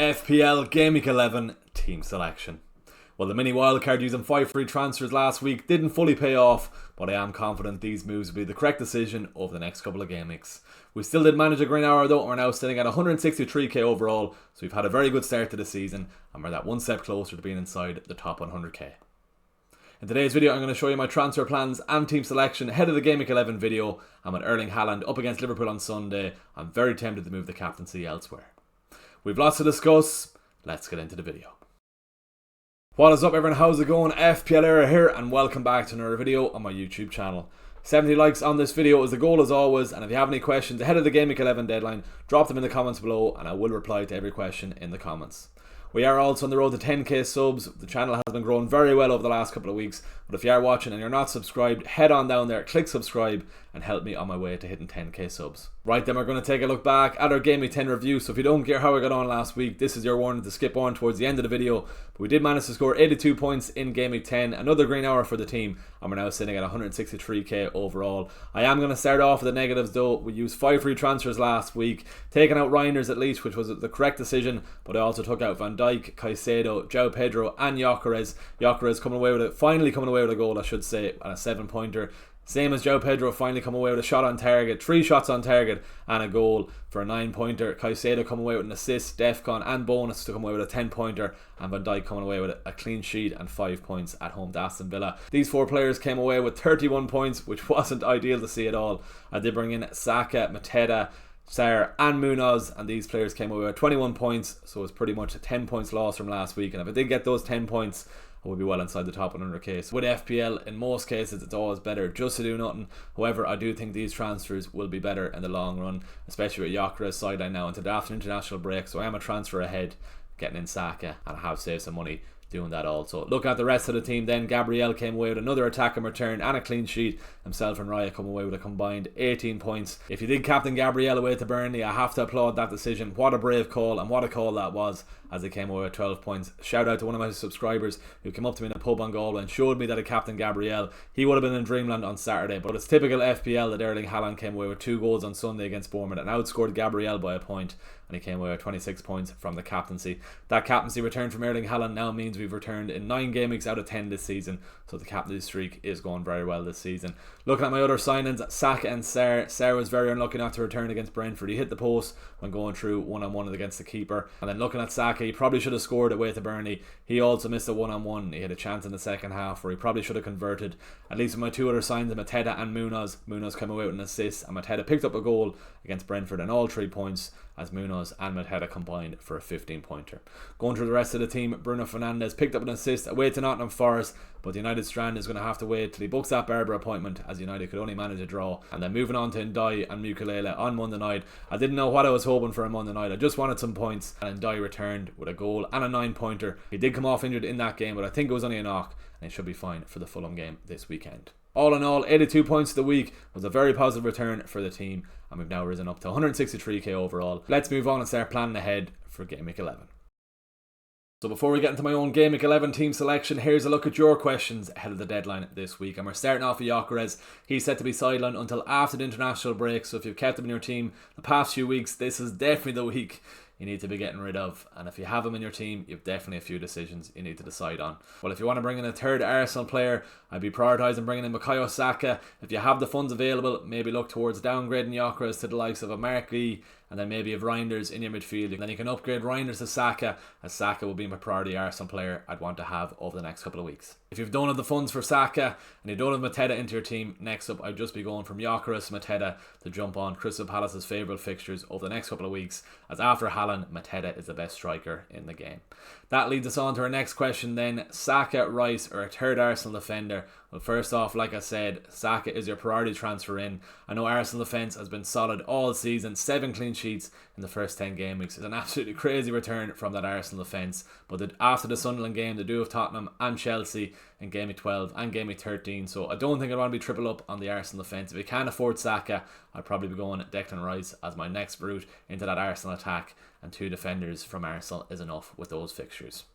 FPL Game Week 11 team selection. Well, the mini wildcard using 5 free transfers last week didn't fully pay off, but I am confident these moves will be the correct decision over the next couple of game weeks. We still did manage a green hour though, and we're now sitting at 163k overall, so we've had a very good start to the season, and we're that one step closer to being inside the top 100k. In today's video, I'm going to show you my transfer plans and team selection ahead of the Game Week 11 video. I'm with Erling Haaland up against Liverpool on Sunday. I'm very tempted to move the captaincy elsewhere. We've lots to discuss. Let's get into the video. What is up everyone, how's it going? FPL Era here and welcome back to another video on my YouTube channel. 70 likes on this video is the goal as always, and if you have any questions ahead of the Game Week 11 deadline, drop them in the comments below and I will reply to every question in the comments. We are also on the road to 10k subs. The channel has been growing very well over the last couple of weeks, but if you are watching and you're not subscribed, head on down there, click subscribe and help me on my way to hitting 10k subs. Right then, we're going to take a look back at our Game Week 10 review, so if you don't care how I got on last week, this is your warning to skip on towards the end of the video. But we did manage to score 82 points in Game Week 10, another green hour for the team, and we're now sitting at 163k overall. I am going to start off with the negatives though. We used 5 free transfers last week, taking out Reinders at least, which was the correct decision, but I also took out Van Dijk, Caicedo, João Pedro and Gyökeres. Gyökeres finally coming away with a goal, I should say, and a 7-pointer. Same as João Pedro, finally come away with a shot on target, 3 shots on target and a goal for a 9-pointer. Caicedo come away with an assist, defcon and bonus to come away with a 10-pointer, and Van Dijk coming away with a clean sheet and 5 points at home to Aston Villa. These 4 players came away with 31 points, which wasn't ideal to see at all. I did bring in Saka, Mateta, Sarr and Munoz, and these players came away with 21 points, so it's pretty much a 10 points loss from last week, and if I did get those 10 points, I would be well inside the top 100k. So with FPL, in most cases, it's always better just to do nothing. However, I do think these transfers will be better in the long run, especially with Gyökeres sideline now into the after international break. So I am a transfer ahead, getting in Saka, and I have saved some money doing that also. Looking at the rest of the team then, Gabriel came away with another attack and return and a clean sheet. Himself and Raya come away with a combined 18 points. If you did captain Gabriel away to Burnley, I have to applaud that decision. What a brave call, and what a call that was, as they came away with 12 points. Shout out to one of my subscribers who came up to me in a pub on Galway and showed me that a captain Gabriel, he would have been in dreamland on Saturday. But it's typical FPL that Erling Haaland came away with 2 goals on Sunday against Bournemouth and outscored Gabriel by a point, and he came away with 26 points from the captaincy. That captaincy return from Erling Haaland now means we've returned in 9 game weeks out of 10 this season, so the captaincy streak is going very well this season. Looking at my other signings, Saka and Sarr. Sarr was very unlucky not to return against Brentford. He hit the post when going through one-on-one against the keeper. And then looking at Saka, he probably should have scored away to Burnley. He also missed a one-on-one. He had a chance in the second half where he probably should have converted. At least with my 2 other signs, Mateta and Munoz. Munoz came away with an assist, and Mateta picked up a goal against Brentford, and all 3 points as Munoz and Mateta combined for a 15-pointer. Going through the rest of the team, Bruno Fernandes picked up an assist away to Nottingham Forest, but the United strand is going to have to wait till he books that Barber appointment, as United could only manage a draw. And then moving on to Ndai and Mukulele on Monday night. I didn't know what I was hoping for on Monday night. I just wanted some points, and Ndai returned with a goal and a 9-pointer. He did come off injured in that game, but I think it was only a knock, and he should be fine for the Fulham game this weekend. All in all, 82 points of the week was a very positive return for the team, and we've now risen up to 163k overall. Let's move on and start planning ahead for Game Week 11. So before we get into my own Game Week 11 team selection, here's a look at your questions ahead of the deadline this week. And we're starting off with Gyökeres. He's set to be sidelined until after the international break, so if you've kept him in your team the past few weeks, this is definitely the week you need to be getting rid of. And if you have him in your team, you've definitely a few decisions you need to decide on. Well, if you want to bring in a third Arsenal player, I'd be prioritising bringing in Bukayo Saka. If you have the funds available, maybe look towards downgrading Gyökeres to the likes of a Marquis, and then maybe have Reinders in your midfield. And then you can upgrade Reinders to Saka, as Saka will be my priority Arsenal player I'd want to have over the next couple of weeks. If you don't have the funds for Saka and you don't have Mateta into your team, next up I'd just be going from Gyökeres Mateta to jump on Crystal Palace's favourite fixtures over the next couple of weeks, as after Haaland, Mateta is the best striker in the game. That leads us on to our next question then. Saka, Rice or a third Arsenal defender? Well, first off, like I said, Saka is your priority transfer in. I know Arsenal defence has been solid all season, 7 clean sheets in the first 10 game weeks. It's an absolutely crazy return from that Arsenal defence. But after the Sunderland game, they do have Tottenham and Chelsea in Game Week 12 and Game Week 13. So I don't think I'd want to be triple up on the Arsenal defence. If you can't afford Saka, I'd probably be going Declan Rice as my next route into that Arsenal attack, and 2 defenders from Arsenal is enough with those fixtures.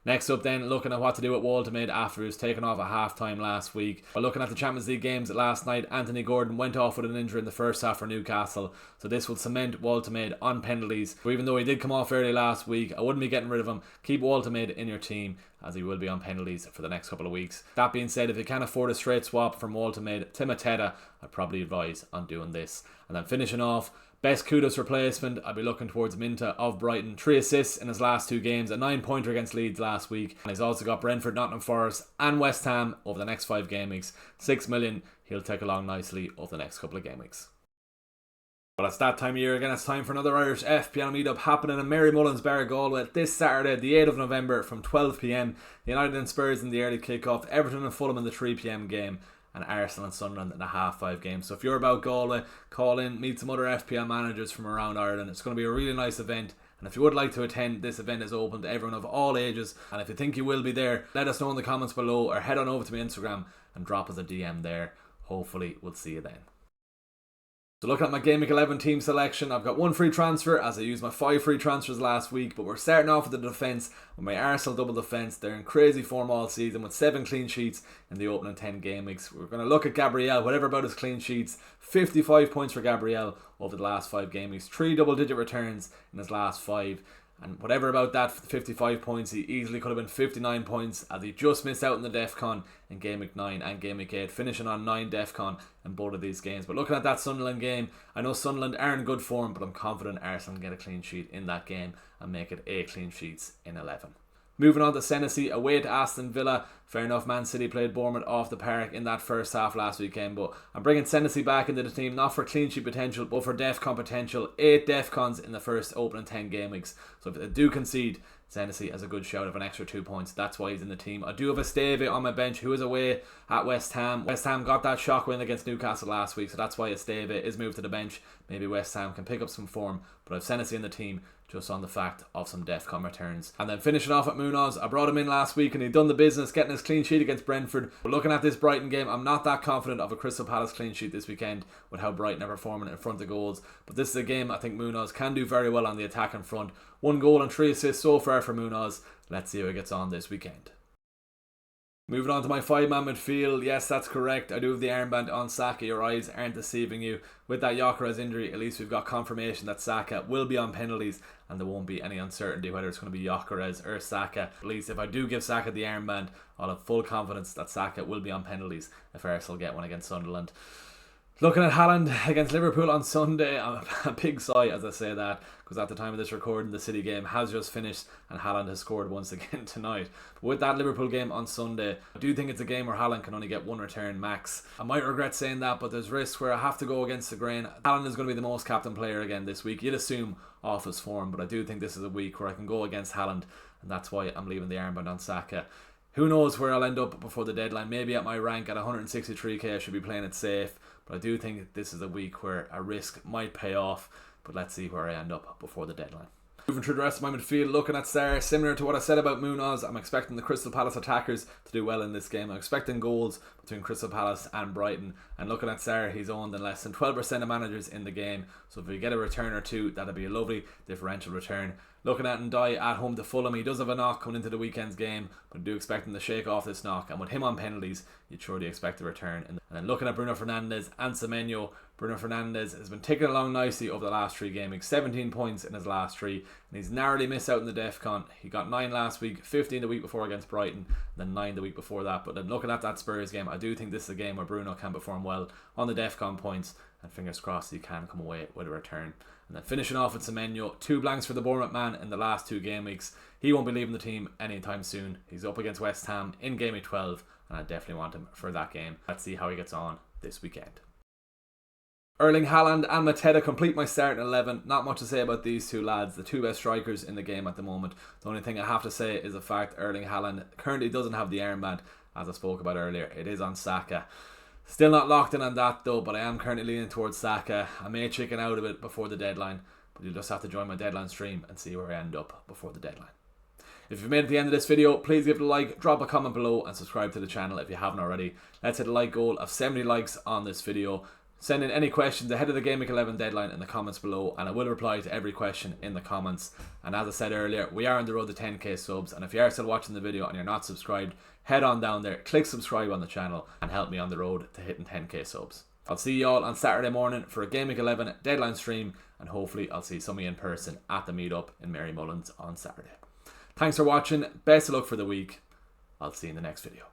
Next up then, looking at what to do at Ultimate after he was taken off at half-time last week. While looking at the Champions League games last night, Anthony Gordon went off with an injury in the first half for Newcastle, so this will cement Ultimate on penalties. So even though he did come off early last week, I wouldn't be getting rid of him. Keep Ultimate in your team, as he will be on penalties for the next couple of weeks. That being said, if you can't afford a straight swap from Ultimate to Mateta, I'd probably advise on doing this. And then finishing off, best kudos replacement, I'll be looking towards Minta of Brighton. 3 assists in his last 2 games, a 9-pointer against Leeds last week. And he's also got Brentford, Nottingham Forest and West Ham over the next 5 game weeks. 6 million, he'll take along nicely over the next couple of game weeks. But it's that time of year again, it's time for another Irish FPL Meet-Up happening in Mary Mullins Bar, Galway this Saturday, the 8th of November from 12 PM. United and Spurs in the early kick-off, Everton and Fulham in the 3 PM game, and Arsenal and Sunderland in the 5:30 game. So if you're about Galway, call in, meet some other FPL managers from around Ireland. It's going to be a really nice event, and if you would like to attend, this event is open to everyone of all ages. And if you think you will be there, let us know in the comments below, or head on over to my Instagram and drop us a DM there. Hopefully we'll see you then. So looking at my Game Week 11 team selection, I've got 1 free transfer as I used my 5 free transfers last week, but we're starting off with the defence with my Arsenal double defence. They're in crazy form all season with 7 clean sheets in the opening 10 game weeks. We're going to look at Gabriel, whatever about his clean sheets. 55 points for Gabriel over the last 5 game weeks, 3 double-digit returns in his last 5. And whatever about that 55 points, he easily could have been 59 points as he just missed out in the DEFCON in Game Week 9 and Game Week 8, finishing on 9 DEFCON in both of these games. But looking at that Sunderland game, I know Sunderland are in good form, but I'm confident Arsenal can get a clean sheet in that game and make it 8 clean sheets in 11. Moving on to Senesi, away to Aston Villa. Fair enough, Man City played Bournemouth off the park in that first half last weekend, but I'm bringing Senesi back into the team, not for clean sheet potential, but for DEFCON potential. 8 DEFCONs in the first opening 10 game weeks. So if they do concede, Senesi has a good shout of an extra 2 points. That's why he's in the team. I do have Esteve on my bench, who is away at West Ham. West Ham got that shock win against Newcastle last week, so that's why Esteve is moved to the bench. Maybe West Ham can pick up some form, but I've Senesi in the team just on the fact of some DEFCON returns. And then finishing off at Munoz, I brought him in last week and he'd done the business, getting his clean sheet against Brentford. But looking at this Brighton game, I'm not that confident of a Crystal Palace clean sheet this weekend with how Brighton are performing in front of goals. But this is a game I think Munoz can do very well on the attacking front. 1 goal and 3 assists so far for Munoz. Let's see how he gets on this weekend. Moving on to my 5-man midfield, yes, that's correct. I do have the armband on Saka. Your eyes aren't deceiving you. With that Gyökeres injury, at least we've got confirmation that Saka will be on penalties and there won't be any uncertainty whether it's going to be Gyökeres or Saka. At least if I do give Saka the armband, I'll have full confidence that Saka will be on penalties if Arsenal get one against Sunderland. Looking at Haaland against Liverpool on Sunday, I'm a big sigh as I say that, because at the time of this recording the City game has just finished and Haaland has scored once again tonight. But with that Liverpool game on Sunday, I do think it's a game where Haaland can only get 1 return max. I might regret saying that, but there's risks where I have to go against the grain. Haaland is going to be the most captain player again this week, you'd assume off his form, but I do think this is a week where I can go against Haaland, and that's why I'm leaving the armband on Saka. Who knows where I'll end up before the deadline. Maybe at my rank at 163k I should be playing it safe. But I do think this is a week where a risk might pay off. But let's see where I end up before the deadline. Moving through the rest of my midfield, looking at Sarr, similar to what I said about Munoz, I'm expecting the Crystal Palace attackers to do well in this game. I'm expecting goals between Crystal Palace and Brighton. And looking at Sarr, he's owned in less than 12% of managers in the game. So if we get a return or two, that'd be a lovely differential return. Looking at Ndai at home to Fulham, he does have a knock coming into the weekend's game, but I do expect him to shake off this knock, and with him on penalties, you'd surely expect a return. And then looking at Bruno Fernandes and Semenyo, Bruno Fernandes has been ticking along nicely over the last 3 game weeks, 17 points in his last 3, and he's narrowly missed out in the DEFCON. He got 9 last week, 15 the week before against Brighton, then 9 the week before that. But then looking at that Spurs game, I do think this is a game where Bruno can perform well on the DEFCON points, and fingers crossed he can come away with a return. And then finishing off with Semenyo, 2 blanks for the Bournemouth man in the last 2 game weeks. He won't be leaving the team anytime soon. He's up against West Ham in Game Week 12, and I definitely want him for that game. Let's see how he gets on this weekend. Erling Haaland and Mateta complete my starting 11. Not much to say about these 2 lads, the 2 best strikers in the game at the moment. The only thing I have to say is the fact Erling Haaland currently doesn't have the armband, as I spoke about earlier. It is on Saka. Still not locked in on that though, but I am currently leaning towards Saka. I may chicken out of it before the deadline, but you'll just have to join my deadline stream and see where I end up before the deadline. If you've made it to the end of this video, please give it a like, drop a comment below and subscribe to the channel if you haven't already. Let's hit a like goal of 70 likes on this video. Send in any questions ahead of the Game Week 11 deadline in the comments below, and I will reply to every question in the comments. And as I said earlier, we are on the road to 10k subs, and if you are still watching the video and you're not subscribed, head on down there, click subscribe on the channel, and help me on the road to hitting 10k subs. I'll see you all on Saturday morning for a Game Week 11 deadline stream, and hopefully I'll see some of you in person at the meet-up in Mary Mullins on Saturday. Thanks for watching, best of luck for the week, I'll see you in the next video.